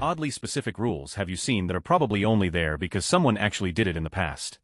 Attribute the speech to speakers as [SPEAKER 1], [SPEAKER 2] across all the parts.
[SPEAKER 1] oddly specific rules have you seen that are probably only there because someone actually did it in the past?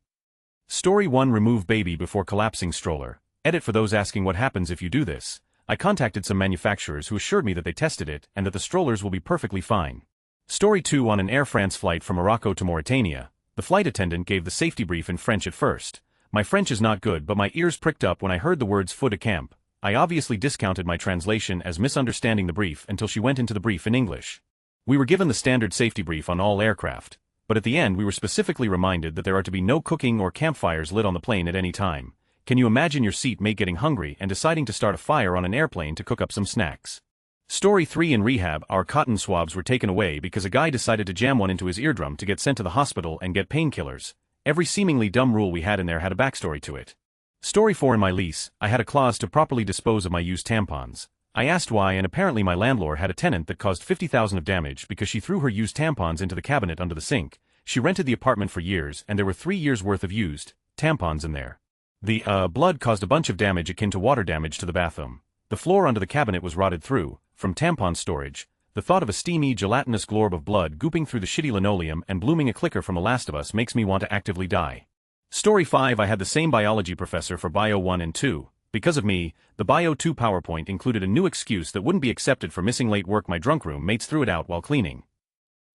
[SPEAKER 1] Story 1. Remove baby before collapsing stroller. Edit: for those asking what happens if you do this, I contacted some manufacturers who assured me that they tested it and that the strollers will be perfectly fine. Story 2. On an Air France flight from Morocco to Mauritania, the flight attendant gave the safety brief in French at first. My French is not good, but my ears pricked up when I heard the words "feu de camp." I obviously discounted my translation as misunderstanding the brief until she went into the brief in English. We were given the standard safety brief on all aircraft, but at the end we were specifically reminded that there are to be no cooking or campfires lit on the plane at any time. Can you imagine your seatmate getting hungry and deciding to start a fire on an airplane to cook up some snacks? Story 3. In rehab, our cotton swabs were taken away because a guy decided to jam one into his eardrum to get sent to the hospital and get painkillers. Every seemingly dumb rule we had in there had a backstory to it. Story 4. In my lease, I had a clause to properly dispose of my used tampons. I asked why, and apparently my landlord had a tenant that caused $50,000 of damage because she threw her used tampons into the cabinet under the sink. She rented the apartment for years and there were 3 years worth of used tampons in there. The blood caused a bunch of damage akin to water damage to the bathroom. The floor under the cabinet was rotted through, from tampon storage. The thought of a steamy, gelatinous glob of blood gooping through the shitty linoleum and blooming a clicker from The Last of Us makes me want to actively die. Story 5. I had the same biology professor for Bio 1 and 2. Because of me, the Bio 2 PowerPoint included a new excuse that wouldn't be accepted for missing late work. My drunk roommates threw it out while cleaning.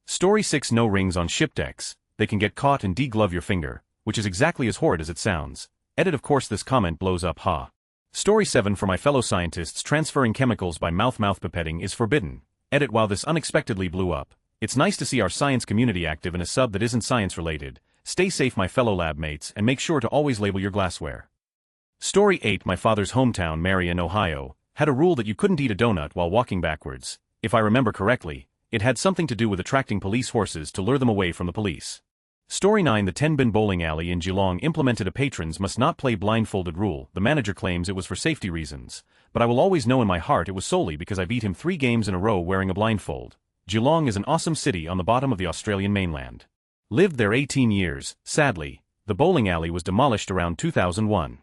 [SPEAKER 1] Story 6. No rings on ship decks. They can get caught and deglove your finger, which is exactly as horrid as it sounds. Edit: of course this comment blows up, ha. Story 7. For my fellow scientists, transferring chemicals by mouth pipetting is forbidden. Edit: while this unexpectedly blew up, it's nice to see our science community active in a sub that isn't science related. Stay safe my fellow lab mates and make sure to always label your glassware. Story 8. My father's hometown, Marion, Ohio, had a rule that you couldn't eat a donut while walking backwards. If I remember correctly, it had something to do with attracting police horses to lure them away from the police. Story 9. The 10-bin bowling alley in Geelong implemented a patrons must not play blindfolded rule. The manager claims it was for safety reasons, but I will always know in my heart it was solely because I beat him 3 games in a row wearing a blindfold. Geelong is an awesome city on the bottom of the Australian mainland. Lived there 18 years, sadly. The bowling alley was demolished around 2001.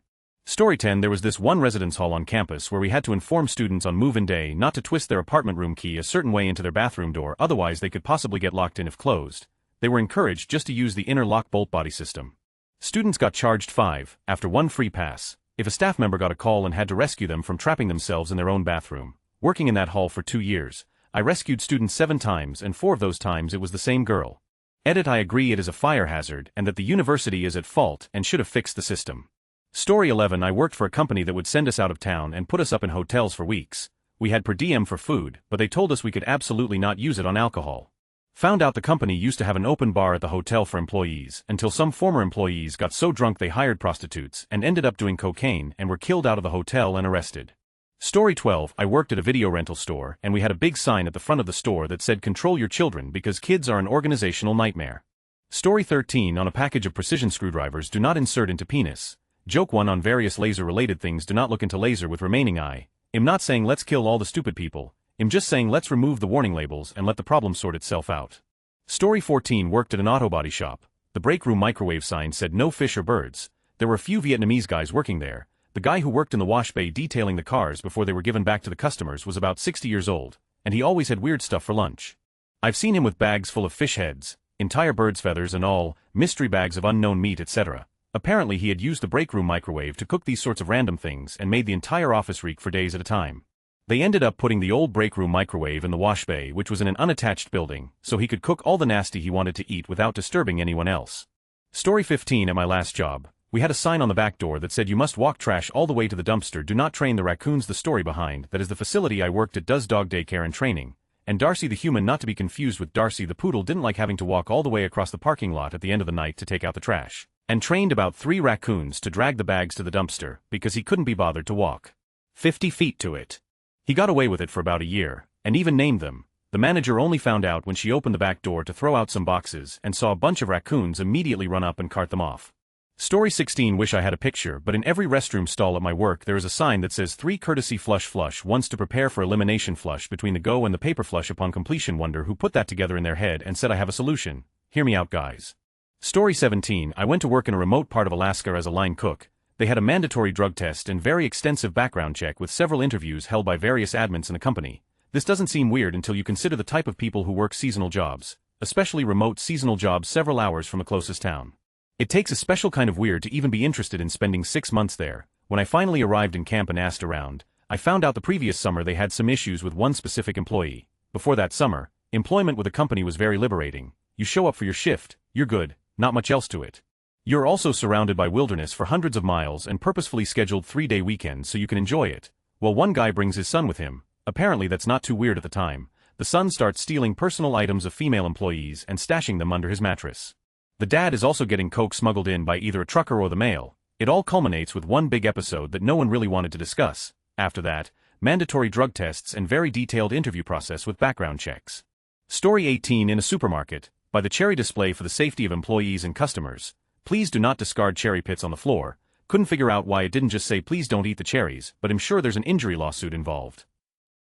[SPEAKER 1] Story 10. There was this one residence hall on campus where we had to inform students on move-in day not to twist their apartment room key a certain way into their bathroom door, otherwise they could possibly get locked in if closed. They were encouraged just to use the inner lock bolt body system. Students got charged $5 after 1 free pass if a staff member got a call and had to rescue them from trapping themselves in their own bathroom. Working in that hall for 2 years, I rescued students 7 times and 4 of those times it was the same girl. Edit: I agree it is a fire hazard and that the university is at fault and should have fixed the system. Story 11. I worked for a company that would send us out of town and put us up in hotels for weeks. We had per diem for food, but they told us we could absolutely not use it on alcohol. Found out the company used to have an open bar at the hotel for employees until some former employees got so drunk they hired prostitutes and ended up doing cocaine and were killed out of the hotel and arrested. Story 12. I worked at a video rental store and we had a big sign at the front of the store that said "Control your children because kids are an organizational nightmare." Story 13. On a package of precision screwdrivers, do not insert into penis. Joke 1. On various laser-related things, do not look into laser with remaining eye. I'm not saying let's kill all the stupid people. I'm just saying let's remove the warning labels and let the problem sort itself out. Story 14. Worked at an auto body shop. The break room microwave sign said no fish or birds. There were a few Vietnamese guys working there. The guy who worked in the wash bay detailing the cars before they were given back to the customers was about 60 years old, and he always had weird stuff for lunch. I've seen him with bags full of fish heads, entire bird's feathers and all, mystery bags of unknown meat, etc. Apparently he had used the break room microwave to cook these sorts of random things and made the entire office reek for days at a time. They ended up putting the old break room microwave in the wash bay, which was in an unattached building, so he could cook all the nasty he wanted to eat without disturbing anyone else. Story 15. At my last job, we had a sign on the back door that said you must walk trash all the way to the dumpster. Do not train the raccoons. The story behind that is the facility I worked at does dog daycare and training, and Darcy the human, not to be confused with Darcy the poodle, didn't like having to walk all the way across the parking lot at the end of the night to take out the trash, and trained about 3 raccoons to drag the bags to the dumpster because he couldn't be bothered to walk 50 feet to it. He got away with it for about a year, and even named them. The manager only found out when she opened the back door to throw out some boxes and saw a bunch of raccoons immediately run up and cart them off. Story 16. Wish I had a picture, but in every restroom stall at my work there is a sign that says 3 courtesy flush once to prepare for elimination flush between the go and the paper flush upon completion. Wonder who put that together in their head and said I have a solution. Hear me out, guys. Story 17. I went to work in a remote part of Alaska as a line cook. They had a mandatory drug test and very extensive background check with several interviews held by various admins in the company. This doesn't seem weird until you consider the type of people who work seasonal jobs, especially remote seasonal jobs several hours from the closest town. It takes a special kind of weird to even be interested in spending 6 months there. When I finally arrived in camp and asked around, I found out the previous summer they had some issues with one specific employee. Before that summer, employment with a company was very liberating. You show up for your shift, you're good, not much else to it. You're also surrounded by wilderness for hundreds of miles and purposefully scheduled 3-day weekends so you can enjoy it. Well, one guy brings his son with him. Apparently that's not too weird at the time. The son starts stealing personal items of female employees and stashing them under his mattress. The dad is also getting coke smuggled in by either a trucker or the mail. It all culminates with one big episode that no one really wanted to discuss. After that, mandatory drug tests and very detailed interview process with background checks. Story 18 in a supermarket. By the cherry display for the safety of employees and customers. Please do not discard cherry pits on the floor. Couldn't figure out why it didn't just say please don't eat the cherries, but I'm sure there's an injury lawsuit involved.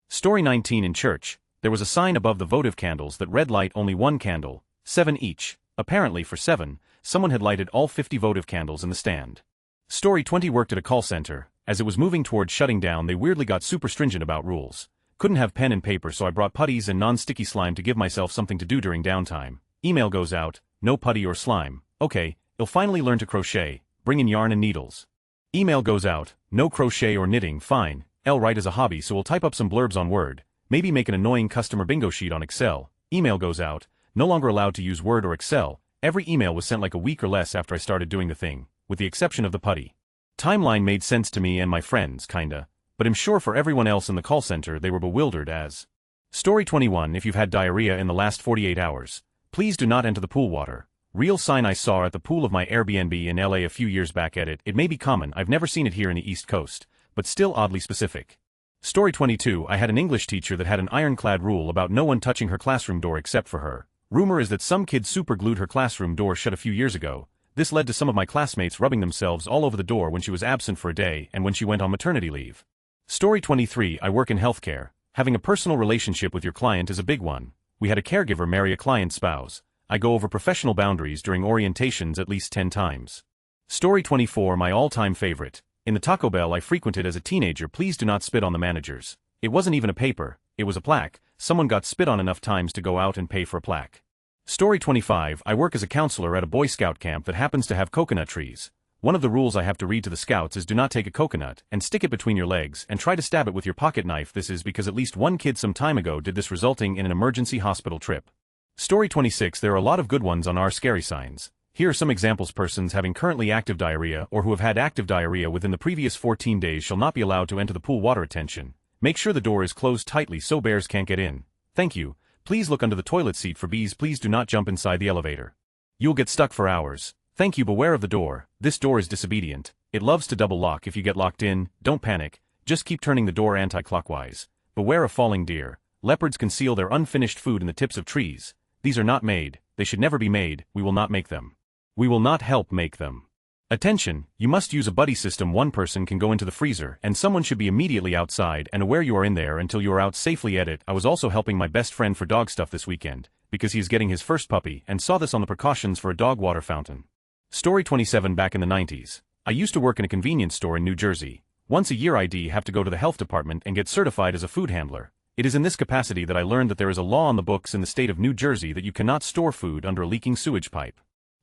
[SPEAKER 1] Story 19 in church. There was a sign above the votive candles that read light only 1 candle, 7 each. Apparently for 7, someone had lighted all 50 votive candles in the stand. Story 20 worked at a call center. As it was moving towards shutting down, they weirdly got super stringent about rules. Couldn't have pen and paper, so I brought putties and non-sticky slime to give myself something to do during downtime. Email goes out, no putty or slime. Okay, you'll finally learn to crochet, bring in yarn and needles. Email goes out, no crochet or knitting, fine. Write as a hobby, so we'll type up some blurbs on Word, maybe make an annoying customer bingo sheet on Excel. Email goes out, no longer allowed to use Word or Excel. Every email was sent like a week or less after I started doing the thing, with the exception of the putty. Timeline made sense to me and my friends, kinda, but I'm sure for everyone else in the call center they were bewildered as. Story 21 If you've had diarrhea in the last 48 hours, please do not enter the pool water. Real sign I saw at the pool of my Airbnb in LA a few years back. It may be common, I've never seen it here in the East Coast, but still oddly specific. Story 22 I had an English teacher that had an ironclad rule about no one touching her classroom door except for her. Rumor is that some kid superglued her classroom door shut a few years ago. This led to some of my classmates rubbing themselves all over the door when she was absent for a day and when she went on maternity leave. Story 23 I work in healthcare. Having a personal relationship with your client is a big one. We had a caregiver marry a client's spouse. I go over professional boundaries during orientations at least 10 times. Story 24 My all-time favorite. In the Taco Bell I frequented as a teenager, please do not spit on the managers. It wasn't even a paper, it was a plaque. Someone got spit on enough times to go out and pay for a plaque. Story 25 I work as a counselor at a Boy Scout camp that happens to have coconut trees. One of the rules I have to read to the scouts is do not take a coconut and stick it between your legs and try to stab it with your pocket knife. This is because at least one kid some time ago did this, resulting in an emergency hospital trip. Story 26 There are a lot of good ones on our scary signs. Here are some examples. Persons having currently active diarrhea or who have had active diarrhea within the previous 14 days shall not be allowed to enter the pool water. Attention. Make sure the door is closed tightly so bears can't get in. Thank you. Please look under the toilet seat for bees. Please do not jump inside the elevator. You'll get stuck for hours. Thank you. Beware of the door. This door is disobedient. It loves to double lock. If you get locked in, don't panic. Just keep turning the door anti-clockwise. Beware of falling deer. Leopards conceal their unfinished food in the tips of trees. These are not made. They should never be made. We will not make them. We will not help make them. Attention, you must use a buddy system. One person can go into the freezer and someone should be immediately outside and aware you are in there until you are out safely. Edit. I was also helping my best friend for dog stuff this weekend, because he is getting his first puppy and saw this on the precautions for a dog water fountain. Story 27 Back in the 90s. I used to work in a convenience store in New Jersey. Once a year I'd have to go to the health department and get certified as a food handler. It is in this capacity that I learned that there is a law on the books in the state of New Jersey that you cannot store food under a leaking sewage pipe.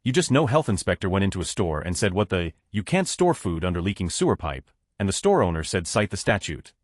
[SPEAKER 1] You just know health inspector went into a store and said you can't store food under leaking sewer pipe, and the store owner said cite the statute.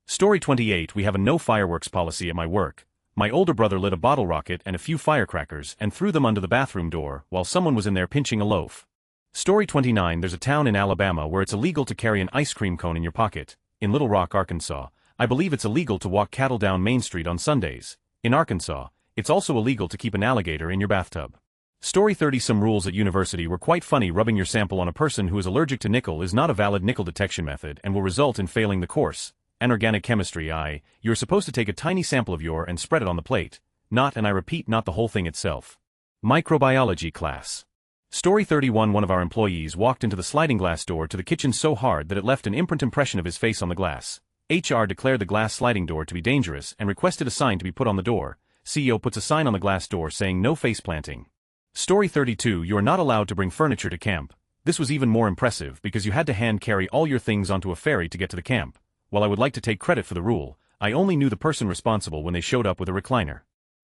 [SPEAKER 1] Story 28 We have a no fireworks policy at my work. My older brother lit a bottle rocket and a few firecrackers and threw them under the bathroom door while someone was in there pinching a loaf. Story 29 There's a town in Alabama where it's illegal to carry an ice cream cone in your pocket. In Little Rock, Arkansas, I believe it's illegal to walk cattle down Main Street on Sundays. In Arkansas, it's also illegal to keep an alligator in your bathtub. Story 30 Some rules at university were quite funny. Rubbing your sample on a person who is allergic to nickel is not a valid nickel detection method and will result in failing the course. Anorganic chemistry you're supposed to take a tiny sample of your and spread it on the plate. Not, and I repeat, not the whole thing itself. Microbiology class. Story 31 One of our employees walked into the sliding glass door to the kitchen so hard that it left an impression of his face on the glass. HR declared the glass sliding door to be dangerous and requested a sign to be put on the door. CEO puts a sign on the glass door saying no face planting. Story 32 You are not allowed to bring furniture to camp. This was even more impressive because you had to hand carry all your things onto a ferry to get to the camp. While I would like to take credit for the rule, I only knew the person responsible when they showed up with a recliner.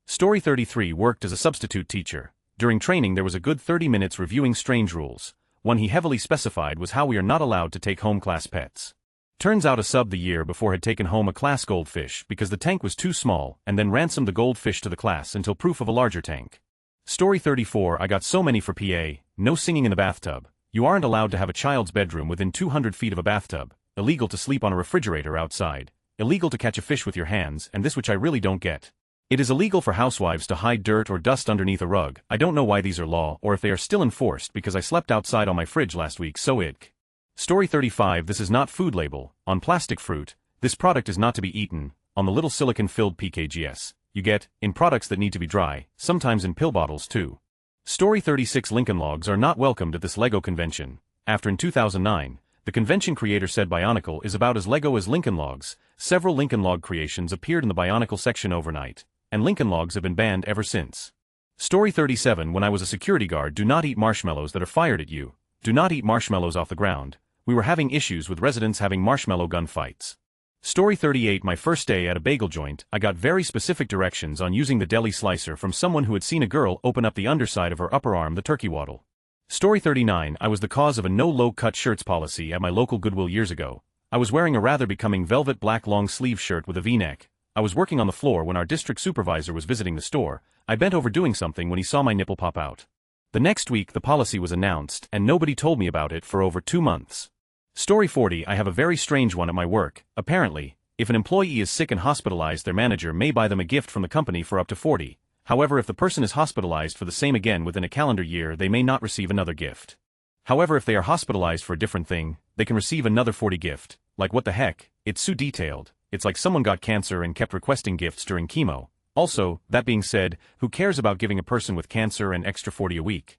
[SPEAKER 1] Story 33 worked as a substitute teacher. During training there was a good 30 minutes reviewing strange rules. One he heavily specified was how we are not allowed to take home class pets. Turns out a sub the year before had taken home a class goldfish because the tank was too small and then ransomed the goldfish to the class until proof of a larger tank. Story 34 I got so many for PA, no singing in the bathtub. You aren't allowed to have a child's bedroom within 200 feet of a bathtub, illegal to sleep on a refrigerator outside, illegal to catch a fish with your hands, and this which I really don't get. It is illegal for housewives to hide dirt or dust underneath a rug. I don't know why these are law or if they are still enforced because I slept outside on my fridge last week so ick. Story 35 This is not food label. On plastic fruit, this product is not to be eaten. On the little silicone-filled PKGs, you get, in products that need to be dry, sometimes in pill bottles too. Story 36 Lincoln Logs are not welcomed at this LEGO convention. After in 2009, the convention creator said Bionicle is about as LEGO as Lincoln Logs. Several Lincoln Log creations appeared in the Bionicle section overnight, and Lincoln Logs have been banned ever since. Story 37 When I was a security guard, do not eat marshmallows that are fired at you. Do not eat marshmallows off the ground. We were having issues with residents having marshmallow gun fights. Story 38 My first day at a bagel joint, I got very specific directions on using the deli slicer from someone who had seen a girl open up the underside of her upper arm, the turkey waddle. Story 39 I was the cause of a no low-cut shirts policy at my local Goodwill years ago. I was wearing a rather becoming velvet black long-sleeve shirt with a V-neck. I was working on the floor when our district supervisor was visiting the store. I bent over doing something when he saw my nipple pop out. The next week the policy was announced and nobody told me about it for over 2 months. Story 40 I have a very strange one at my work. Apparently, if an employee is sick and hospitalized, their manager may buy them a gift from the company for up to 40. However, if the person is hospitalized for the same again within a calendar year, they may not receive another gift. However, if they are hospitalized for a different thing, they can receive another 40 gift. Like what the heck? It's so detailed. It's like someone got cancer and kept requesting gifts during chemo. Also, that being said, who cares about giving a person with cancer an extra 40 a week?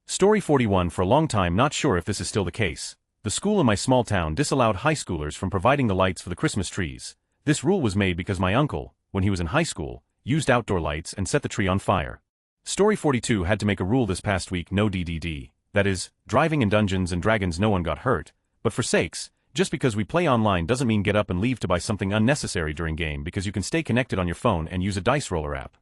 [SPEAKER 1] Story 41 For a long time, not sure if this is still the case. The school in my small town disallowed high schoolers from providing the lights for the Christmas trees. This rule was made because my uncle, when he was in high school, used outdoor lights and set the tree on fire. Story 42 had to make a rule this past week, no DDD. That is, driving in Dungeons and Dragons no one got hurt. But for sakes, just because we play online doesn't mean get up and leave to buy something unnecessary during game because you can stay connected on your phone and use a dice roller app.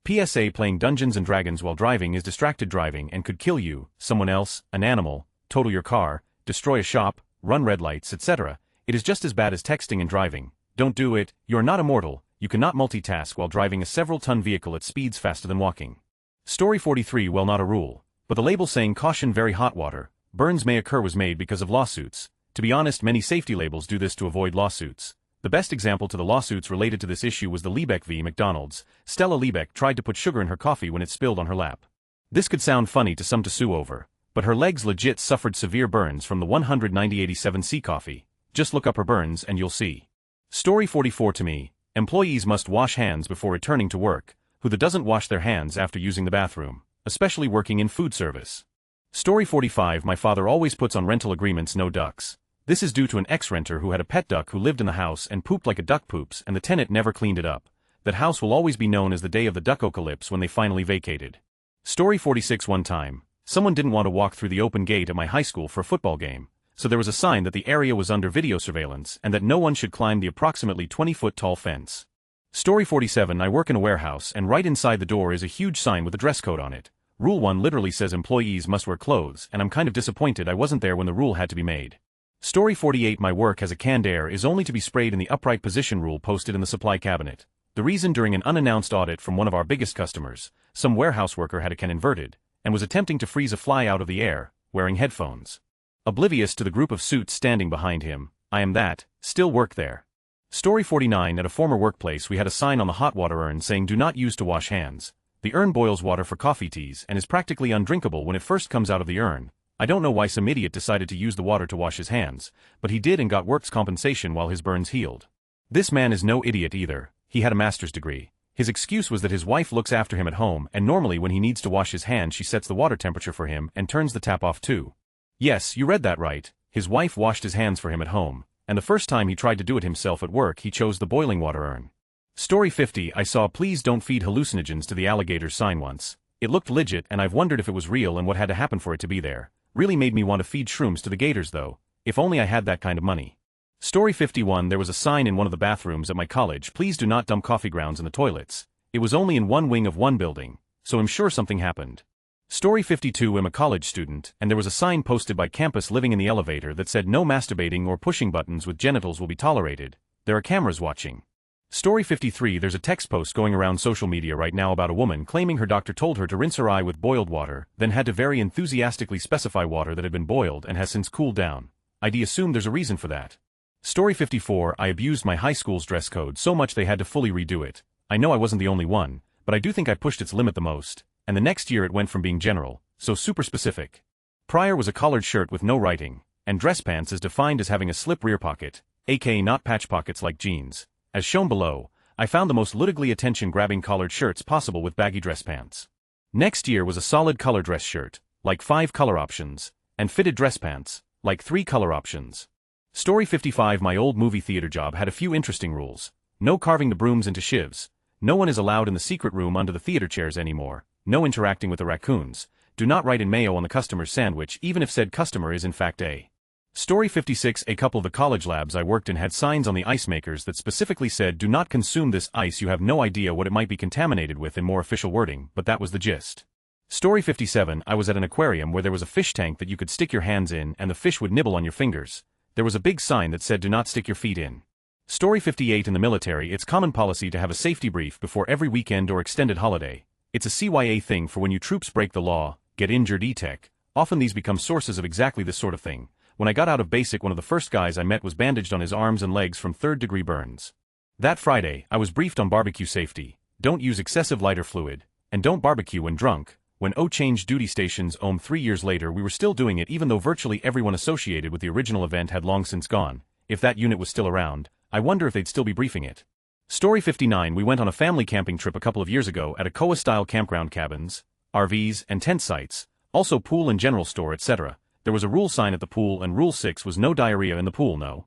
[SPEAKER 1] PSA playing Dungeons and Dragons while driving is distracted driving and could kill you, someone else, an animal, total your car, destroy a shop, run red lights, etc. It is just as bad as texting and driving. Don't do it. You are not immortal. You cannot multitask while driving a several-ton vehicle at speeds faster than walking. Story 43 Well, not a rule, but the label saying caution very hot water, burns may occur was made because of lawsuits. To be honest, many safety labels do this to avoid lawsuits. The best example to the lawsuits related to this issue was the Liebeck v. McDonald's. Stella Liebeck tried to put sugar in her coffee when it spilled on her lap. This could sound funny to some to sue over, but her legs legit suffered severe burns from the 19087C coffee. Just look up her burns and you'll see. Story 44 To me, employees must wash hands before returning to work. Who doesn't wash their hands after using the bathroom, especially working in food service? Story 45 My father always puts on rental agreements no ducks. This is due to an ex-renter who had a pet duck who lived in the house and pooped like a duck poops and the tenant never cleaned it up. That house will always be known as the day of the duckocalypse when they finally vacated. Story 46 One time, someone didn't want to walk through the open gate at my high school for a football game, so there was a sign that the area was under video surveillance and that no one should climb the approximately 20-foot tall fence. Story 47 I work in a warehouse and right inside the door is a huge sign with a dress code on it. Rule 1 literally says employees must wear clothes, and I'm kind of disappointed I wasn't there when the rule had to be made. Story 48 My work as a canned air is only to be sprayed in the upright position rule posted in the supply cabinet. The reason during an unannounced audit from one of our biggest customers, some warehouse worker had a can inverted, and was attempting to freeze a fly out of the air, wearing headphones. Oblivious to the group of suits standing behind him, I am that, still work there. Story 49 At a former workplace we had a sign on the hot water urn saying do not use to wash hands. The urn boils water for coffee teas and is practically undrinkable when it first comes out of the urn. I don't know why some idiot decided to use the water to wash his hands, but he did and got works compensation while his burns healed. This man is no idiot either, he had a master's degree. His excuse was that his wife looks after him at home and normally when he needs to wash his hands she sets the water temperature for him and turns the tap off too. Yes, you read that right, his wife washed his hands for him at home, and the first time he tried to do it himself at work he chose the boiling water urn. Story 50 I saw please don't feed hallucinogens to the alligators sign once. It looked legit and I've wondered if it was real and what had to happen for it to be there. Really made me want to feed shrooms to the gators though, if only I had that kind of money. Story 51. There was a sign in one of the bathrooms at my college: please do not dump coffee grounds in the toilets. It was only in one wing of one building, so I'm sure something happened. Story 52. I'm a college student, and there was a sign posted by campus living in the elevator that said no masturbating or pushing buttons with genitals will be tolerated. There are cameras watching. Story 53. There's a text post going around social media right now about a woman claiming her doctor told her to rinse her eye with boiled water, then had to very enthusiastically specify water that had been boiled and has since cooled down. I'd assume there's a reason for that. Story 54. I abused my high school's dress code so much they had to fully redo it. I know I wasn't the only one, but I do think I pushed its limit the most, and the next year it went from being general, so super specific. Prior was a collared shirt with no writing, and dress pants is defined as having a slip rear pocket, aka not patch pockets like jeans. As shown below, I found the most ludicrously attention-grabbing collared shirts possible with baggy dress pants. Next year was a solid color dress shirt, like 5 color options, and fitted dress pants, like 3 color options. Story 55. My old movie theater job had a few interesting rules. No carving the brooms into shivs. No one is allowed in the secret room under the theater chairs anymore. No interacting with the raccoons. Do not write in mayo on the customer's sandwich even if said customer is in fact a. Story 56. A couple of the college labs I worked in had signs on the ice makers that specifically said do not consume this ice. You have no idea what it might be contaminated with in more official wording, but that was the gist. Story 57. I was at an aquarium where there was a fish tank that you could stick your hands in and the fish would nibble on your fingers. There was a big sign that said do not stick your feet in. Story 58. In the military, it's common policy to have a safety brief before every weekend or extended holiday. It's a CYA thing for when you troops break the law, get injured e-tech. Often these become sources of exactly this sort of thing. When I got out of basic, one of the first guys I met was bandaged on his arms and legs from third-degree burns. That Friday, I was briefed on barbecue safety. Don't use excessive lighter fluid, and don't barbecue when drunk. When O changed duty stations 3 years later, we were still doing it even though virtually everyone associated with the original event had long since gone. If that unit was still around, I wonder if they'd still be briefing it. Story 59. We went on a family camping trip a couple of years ago at a COA-style campground, cabins, RVs, and tent sites, also pool and general store, etc. There was a rule sign at the pool, and Rule 6 was no diarrhea in the pool. No.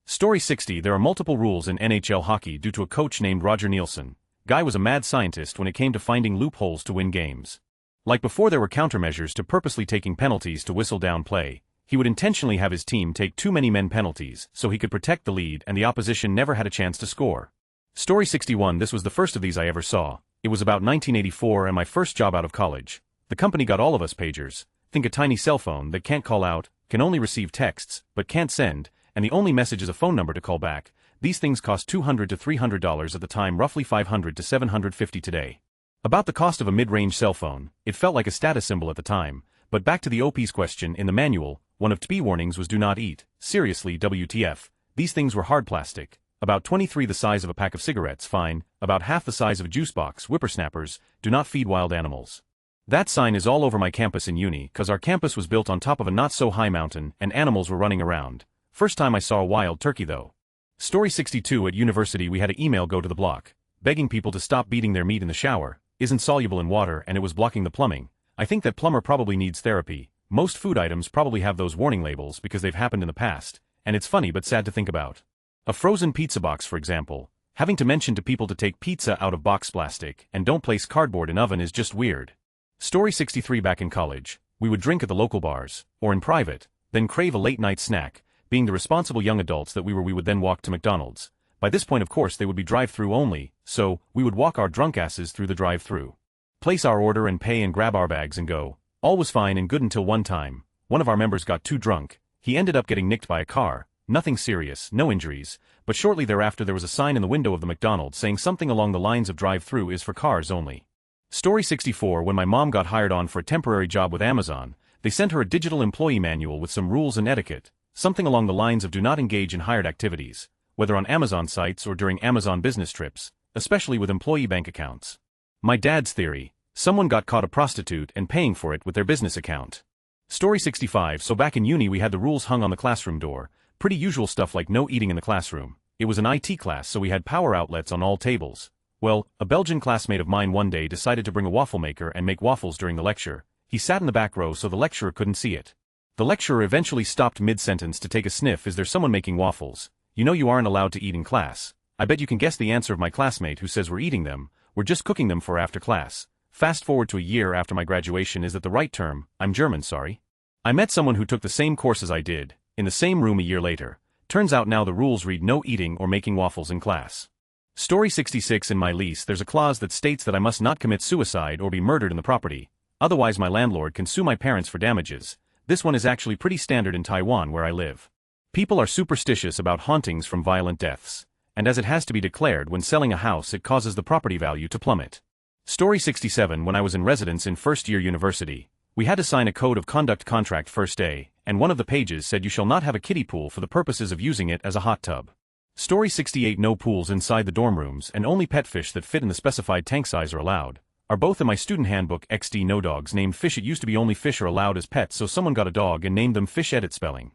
[SPEAKER 1] Story 60. There are multiple rules in NHL hockey due to a coach named Roger Nielsen. Guy was a mad scientist when it came to finding loopholes to win games. Like before there were countermeasures to purposely taking penalties to whistle down play, he would intentionally have his team take too many men penalties so he could protect the lead and the opposition never had a chance to score. Story 61. This was the first of these I ever saw. It was about 1984 and my first job out of college. The company got all of us pagers. Think a tiny cell phone that can't call out, can only receive texts, but can't send, and the only message is a phone number to call back. These things cost $200 to $300 at the time, roughly $500 to $750 today. About the cost of a mid-range cell phone, it felt like a status symbol at the time, but back to the OP's question in the manual, one of TB warnings was do not eat. Seriously, WTF. These things were hard plastic, about 23 the size of a pack of cigarettes, fine, about half the size of a juice box, whippersnappers, do not feed wild animals. That sign is all over my campus in uni, cause our campus was built on top of a not-so-high mountain, and animals were running around. First time I saw a wild turkey though. Story 62. At university we had an email go to the block, begging people to stop beating their meat in the shower, isn't soluble in water and it was blocking the plumbing. I think that plumber probably needs therapy. Most food items probably have those warning labels because they've happened in the past, and it's funny but sad to think about. A frozen pizza box, for example, having to mention to people to take pizza out of box plastic and don't place cardboard in oven is just weird. Story 63. Back in college, we would drink at the local bars, or in private, then crave a late-night snack. Being the responsible young adults that we would then walk to McDonald's. By this point of course they would be drive-through only, so we would walk our drunk asses through the drive-through. Place our order and pay and grab our bags and go. All was fine and good until one time, one of our members got too drunk. He ended up getting nicked by a car. Nothing serious, no injuries, but shortly thereafter there was a sign in the window of the McDonald's saying something along the lines of drive-through is for cars only. Story 64. When my mom got hired on for a temporary job with Amazon, they sent her a digital employee manual with some rules and etiquette, something along the lines of do not engage in hired activities, whether on Amazon sites or during Amazon business trips, especially with employee bank accounts. My dad's theory, someone got caught a prostitute and paying for it with their business account. Story 65. So back in uni we had the rules hung on the classroom door, pretty usual stuff like no eating in the classroom. It was an IT class so we had power outlets on all tables. Well, a Belgian classmate of mine one day decided to bring a waffle maker and make waffles during the lecture. He sat in the back row so the lecturer couldn't see it. The lecturer eventually stopped mid-sentence to take a sniff. Is there someone making waffles? You know you aren't allowed to eat in class. I bet you can guess the answer of my classmate who says we're eating them, we're just cooking them for after class. Fast forward to a year after my graduation. Is that the right term? I'm German, sorry. I met someone who took the same course as I did, in the same room a year later. Turns out now the rules read no eating or making waffles in class. Story 66 in my lease there's a clause that states that I must not commit suicide or be murdered in the property, otherwise my landlord can sue my parents for damages. This one is actually pretty standard in Taiwan where I live. People are superstitious about hauntings from violent deaths, and as it has to be declared when selling a house it causes the property value to plummet. Story 67 when I was in residence in first-year university, we had to sign a code of conduct contract first day, and one of the pages said you shall not have a kiddie pool for the purposes of using it as a hot tub. Story 68 no pools inside the dorm rooms and only pet fish that fit in the specified tank size are allowed, are both in my student handbook. XD no dogs named fish. It used to be only fish are allowed as pets, so someone got a dog and named them Fish. Edit spelling.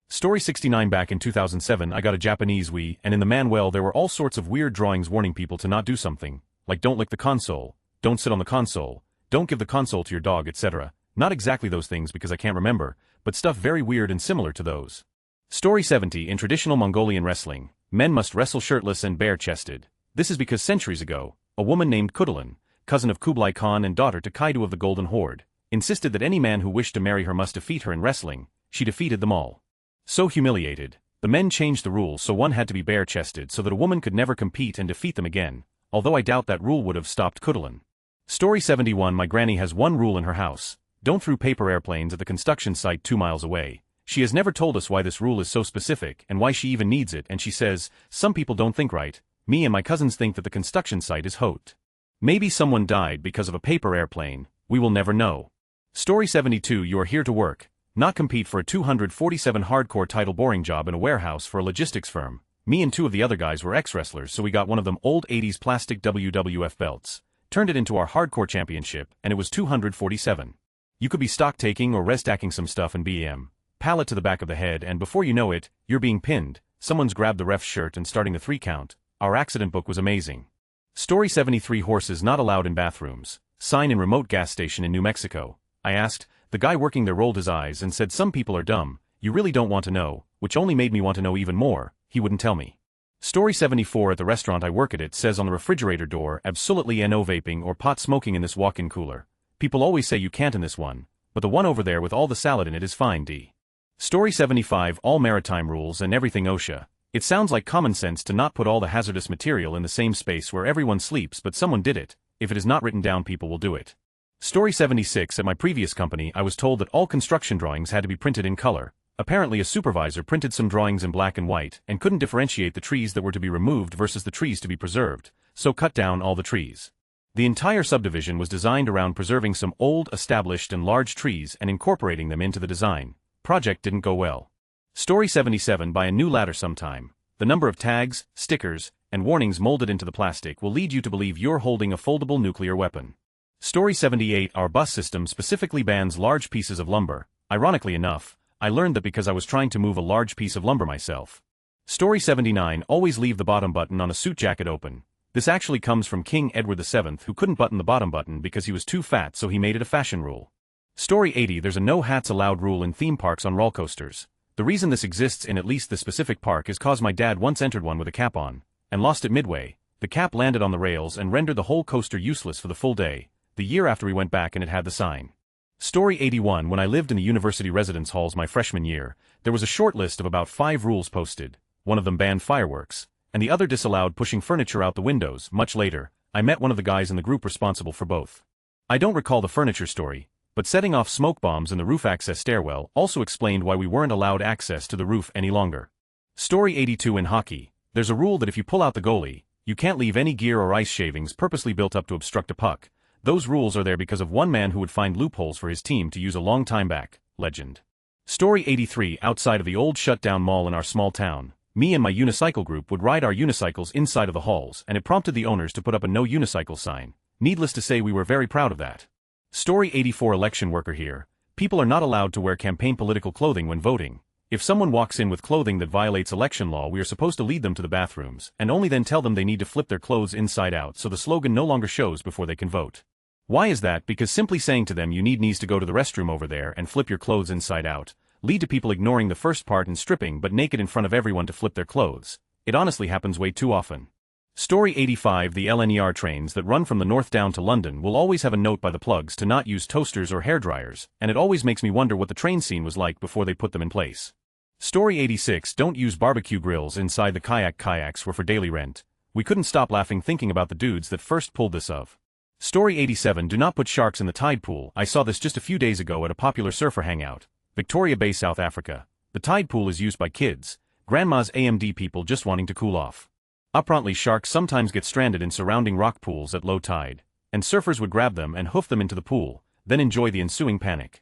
[SPEAKER 1] Story 69 back in 2007 I got a Japanese Wii, and in the manual there were all sorts of weird drawings warning people to not do something, like don't lick the console, don't sit on the console, don't give the console to your dog, etc. Not exactly those things because I can't remember, but stuff very weird and similar to those. Story 70 in traditional Mongolian wrestling, men must wrestle shirtless and bare-chested. This is because centuries ago, a woman named Kudalin, cousin of Kublai Khan and daughter to Kaidu of the Golden Horde, insisted that any man who wished to marry her must defeat her in wrestling. She defeated them all. So humiliated, the men changed the rules so one had to be bare-chested so that a woman could never compete and defeat them again, although I doubt that rule would have stopped Kudalin. Story 71 my granny has one rule in her house: don't throw paper airplanes at the construction site 2 miles away. She has never told us why this rule is so specific and why she even needs it, and she says, some people don't think right. Me and my cousins think that the construction site is hot. Maybe someone died because of a paper airplane, we will never know. Story 72 you are here to work, not compete for a 247 hardcore title boring job in a warehouse for a logistics firm. Me and 2 of the other guys were ex-wrestlers, so we got one of them old 80s plastic WWF belts, turned it into our hardcore championship, and it was 247. You could be stock taking or res-stacking some stuff in BM. Pallet to the back of the head, and before you know it, you're being pinned, someone's grabbed the ref's shirt and starting the 3 count. Our accident book was amazing. Story 73 horses not allowed in bathrooms, sign in remote gas station in New Mexico. I asked, the guy working there rolled his eyes and said some people are dumb, you really don't want to know, which only made me want to know even more. He wouldn't tell me. Story 74 at the restaurant I work at it says on the refrigerator door absolutely no vaping or pot smoking in this walk-in cooler. People always say you can't in this one, but the one over there with all the salad in it is fine. D. Story 75 all maritime rules and everything OSHA. It sounds like common sense to not put all the hazardous material in the same space where everyone sleeps, but someone did it. If it is not written down people will do it. Story 76 at my previous company I was told that all construction drawings had to be printed in color. Apparently a supervisor printed some drawings in black and white and couldn't differentiate the trees that were to be removed versus the trees to be preserved, so cut down all the trees. The entire subdivision was designed around preserving some old, established and large trees and incorporating them into the design. Project didn't go well. Story 77 buy a new ladder sometime. The number of tags, stickers, and warnings molded into the plastic will lead you to believe you're holding a foldable nuclear weapon. Story 78 our bus system specifically bans large pieces of lumber. Ironically enough, I learned that because I was trying to move a large piece of lumber myself. Story 79 always leave the bottom button on a suit jacket open. This actually comes from King Edward VII who couldn't button the bottom button because he was too fat, so he made it a fashion rule. Story 80 there's a no hats allowed rule in theme parks on roller coasters. The reason this exists in at least the specific park is cause my dad once entered one with a cap on, and lost it midway. The cap landed on the rails and rendered the whole coaster useless for the full day. The year after we went back and it had the sign. Story 81 when I lived in the university residence halls my freshman year, there was a short list of about 5 rules posted. One of them banned fireworks, and the other disallowed pushing furniture out the windows. Much later, I met one of the guys in the group responsible for both. I don't recall the furniture story, but setting off smoke bombs in the roof access stairwell also explained why we weren't allowed access to the roof any longer. Story 82 in hockey, there's a rule that if you pull out the goalie, you can't leave any gear or ice shavings purposely built up to obstruct a puck. Those rules are there because of one man who would find loopholes for his team to use a long time back. Legend. Story 83 outside of the old shut-down mall in our small town, me and my unicycle group would ride our unicycles inside of the halls, and it prompted the owners to put up a no unicycle sign. Needless to say we were very proud of that. Story 84 election worker here, people are not allowed to wear campaign political clothing when voting. If someone walks in with clothing that violates election law we are supposed to lead them to the bathrooms, and only then tell them they need to flip their clothes inside out so the slogan no longer shows before they can vote. Why is that? Because simply saying to them you needs to go to the restroom over there and flip your clothes inside out, lead to people ignoring the first part and stripping but naked in front of everyone to flip their clothes. It honestly happens way too often. Story 85 the LNER trains that run from the north down to London will always have a note by the plugs to not use toasters or hairdryers, and it always makes me wonder what the train scene was like before they put them in place. Story 86. Don't use barbecue grills inside the kayak. Kayaks were for daily rent. We couldn't stop laughing thinking about the dudes that first pulled this of. Story 87. Do not put sharks in the tide pool. I saw this just a few days ago at a popular surfer hangout. Victoria Bay, South Africa. The tide pool is used by kids, grandmas, AMD people just wanting to cool off. Apparently sharks sometimes get stranded in surrounding rock pools at low tide, and surfers would grab them and hoof them into the pool, then enjoy the ensuing panic.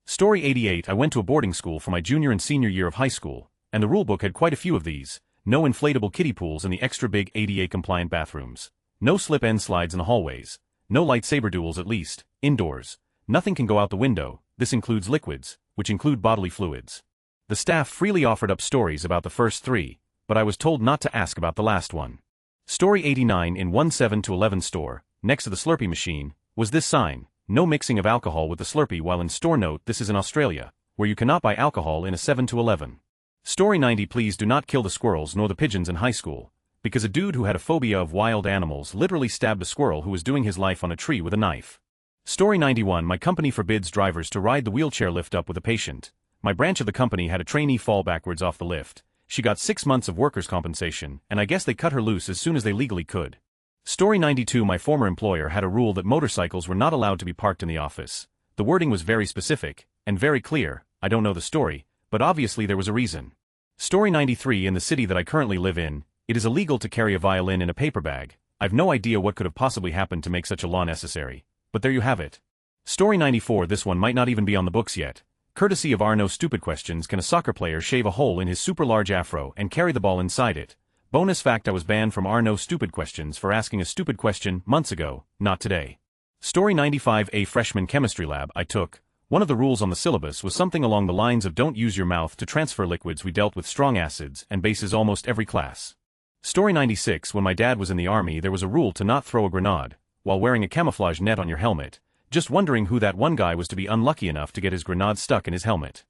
[SPEAKER 1] Story 88. I went to a boarding school for my junior and senior year of high school, and the rulebook had quite a few of these. No inflatable kiddie pools in the extra big ADA-compliant bathrooms. No slip-end slides in the hallways. No lightsaber duels, at least, indoors. Nothing can go out the window. This includes liquids, which include bodily fluids. The staff freely offered up stories about the first three, but I was told not to ask about the last one. Story 89. In one 7-Eleven store, next to the Slurpee machine, was this sign: no mixing of alcohol with the Slurpee while in store. Note, this is in Australia, where you cannot buy alcohol in a 7-Eleven. Story 90. Please do not kill the squirrels nor the pigeons in high school, because a dude who had a phobia of wild animals literally stabbed a squirrel who was doing his life on a tree with a knife. Story 91. My company forbids drivers to ride the wheelchair lift up with a patient. My branch of the company had a trainee fall backwards off the lift. She got 6 months of workers' compensation, and I guess they cut her loose as soon as they legally could. Story 92. My former employer had a rule that motorcycles were not allowed to be parked in the office. The wording was very specific, and very clear. I don't know the story, but obviously there was a reason. Story 93. In the city that I currently live in, it is illegal to carry a violin in a paper bag. I've no idea what could have possibly happened to make such a law necessary, but there you have it. Story 94. This one might not even be on the books yet. Courtesy of No Stupid Questions. Can a soccer player shave a hole in his super large afro and carry the ball inside it? Bonus fact: I was banned from No Stupid Questions for asking a stupid question months ago, not today. Story 95. A freshman chemistry lab I took. One of the rules on the syllabus was something along the lines of don't use your mouth to transfer liquids. We dealt with strong acids and bases almost every class. Story 96. When my dad was in the army, there was a rule to not throw a grenade while wearing a camouflage net on your helmet. Just wondering who that one guy was to be unlucky enough to get his grenade stuck in his helmet.